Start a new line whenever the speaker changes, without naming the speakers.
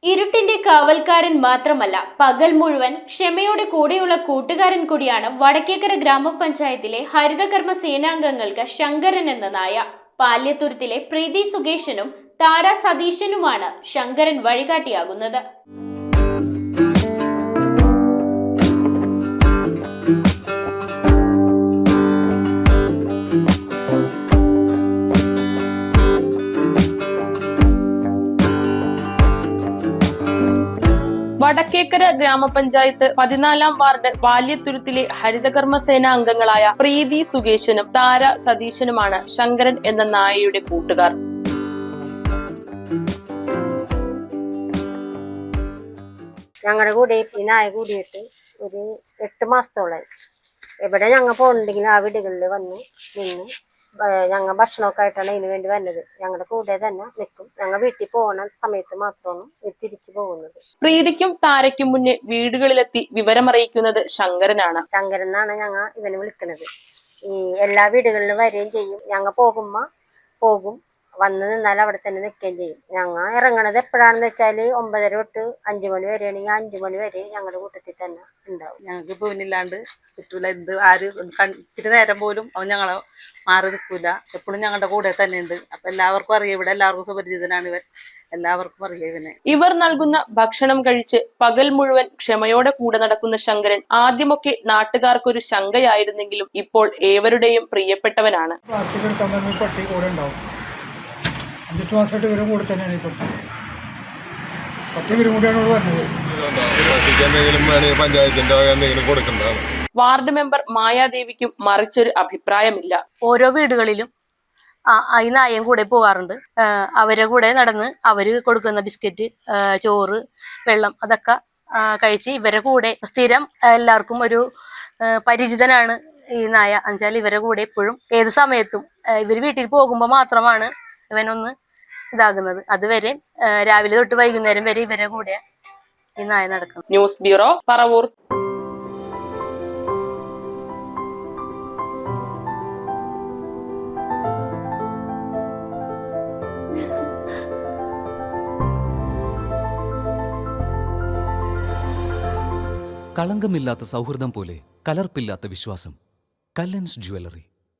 ഇരുട്ടിന്റെ കാവൽക്കാരൻ മാത്രമല്ല, പകൽ മുഴുവൻ ക്ഷമയോടെ കൂടെയുള്ള കൂട്ടുകാരൻ കൂടിയാണ് വടക്കേക്കര ഗ്രാമപഞ്ചായത്തിലെ ഹരിതകർമ്മ സേനാംഗങ്ങൾക്ക് ശങ്കരൻ എന്ന നായ. പാല്യത്തുരുത്തിലെ പ്രീതി സുകേഷനും താര സതീശനുമാണ് ശങ്കരൻ വഴികാട്ടിയാകുന്നത്.
വടക്കേക്കര ഗ്രാമപഞ്ചായത്ത് 14-ാം വാർഡ് പാല്യത്തുരുത്തിലെ ഹരിതകർമ്മ സേനാ അംഗങ്ങളായ പ്രീതി സുകേഷനും താര സതീശനുമാണ് ശങ്കരൻ എന്ന നായയുടെ കൂട്ടുകാർ.
ഞങ്ങളുടെ കൂടെ ഈ നായ കൂടിയിട്ട് ഒരു 8 മാസത്തോളായി. എവിടെ ഞങ്ങൾ പോകുന്നുണ്ടെങ്കിലും ആ വീടുകളിൽ വന്ന് നിന്ന് ഞങ്ങൾ ഭക്ഷണമൊക്കെ ആയിട്ടാണ് ഇതിനു വേണ്ടി വരുന്നത്. ഞങ്ങളുടെ കൂടെ തന്നെ നിൽക്കും. ഞങ്ങൾ വീട്ടിൽ പോകുന്ന സമയത്ത് മാത്രമാണ് തിരിച്ചു പോകുന്നത്.
പ്രീതിക്കും താരയ്ക്കും മുന്നേ വീടുകളിലെത്തി വിവരമറിയിക്കുന്നത് ശങ്കരനാണ്.
ശങ്കരൻ എന്നാണ് ഞങ്ങൾ ഇവനെ വിളിക്കുന്നത്. ഈ എല്ലാ വീടുകളിലും വരികയും ചെയ്യും. ഞങ്ങൾ പോകും, വന്ന് നിന്നാൽ അവിടെ തന്നെ നിൽക്കുകയും ചെയ്യും. ഞങ്ങൾ ഇറങ്ങണത് എപ്പോഴാണെന്ന് വെച്ചാൽ 9:30 തൊട്ട് 5 മണി വരെയാണെങ്കിൽ 5 മണി വരെ ഞങ്ങളുടെ കൂട്ടത്തിൽ തന്നെ ഉണ്ടാവും.
ഞങ്ങൾക്ക് പോവില്ലാണ്ട് പറ്റൂല. എന്ത് ആര് ഇത്തിരി നേരം പോലും അവൻ ഞങ്ങളെ മാറി നിൽക്കൂല. എപ്പോഴും ഞങ്ങളുടെ കൂടെ തന്നെ ഉണ്ട്. അപ്പൊ എല്ലാവർക്കും അറിയാം, ഇവിടെ എല്ലാവർക്കും സുപരിചിതനാണ് ഇവൻ. എല്ലാവർക്കും അറിയാം ഇവനെ.
ഇവർ നൽകുന്ന ഭക്ഷണം കഴിച്ച് പകൽ മുഴുവൻ ക്ഷമയോടെ കൂടെ നടക്കുന്ന ശങ്കരൻ ആദ്യമൊക്കെ നാട്ടുകാർക്കൊരു ശങ്കയായിരുന്നെങ്കിലും ഇപ്പോൾ ഏവരുടെയും പ്രിയപ്പെട്ടവനാണ്.
5 മാസമായിട്ട് ഇവരും കൂടെ തന്നെയാണ് ഈ ഇവരും കൂടെയാണ് പറഞ്ഞത്.
വാർഡ് മെമ്പർ മായാദേവിക്കും മറിച്ചൊരു അഭിപ്രായമില്ല.
ഓരോ വീടുകളിലും ഈ നായയും കൂടെ പോകാറുണ്ട്. അവരെ കൂടെ നടന്ന് അവര് കൊടുക്കുന്ന ബിസ്ക്കറ്റ്, ചോറ്, വെള്ളം അതൊക്കെ കഴിച്ച് ഇവരെ കൂടെ സ്ഥിരം എല്ലാവർക്കും ഒരു പരിചിതനാണ് ഈ നായ. എന്നുവെച്ചാൽ ഇവരെ കൂടെ എപ്പോഴും ഏത് സമയത്തും ഇവർ വീട്ടിൽ പോകുമ്പോൾ മാത്രമാണ് ഇവനൊന്ന് ഇതാകുന്നത്. അതുവരെ രാവിലെ തൊട്ട് വൈകുന്നേരം വരെ ഇവരെ കൂടെ ഈ നായ നടക്കും.
News bureau, Paravur.
കളങ്കമില്ലാത്ത സൗഹൃദം പോലെ കലർപ്പില്ലാത്ത വിശ്വാസം. കല്ലൻസ് ജ്വല്ലറി.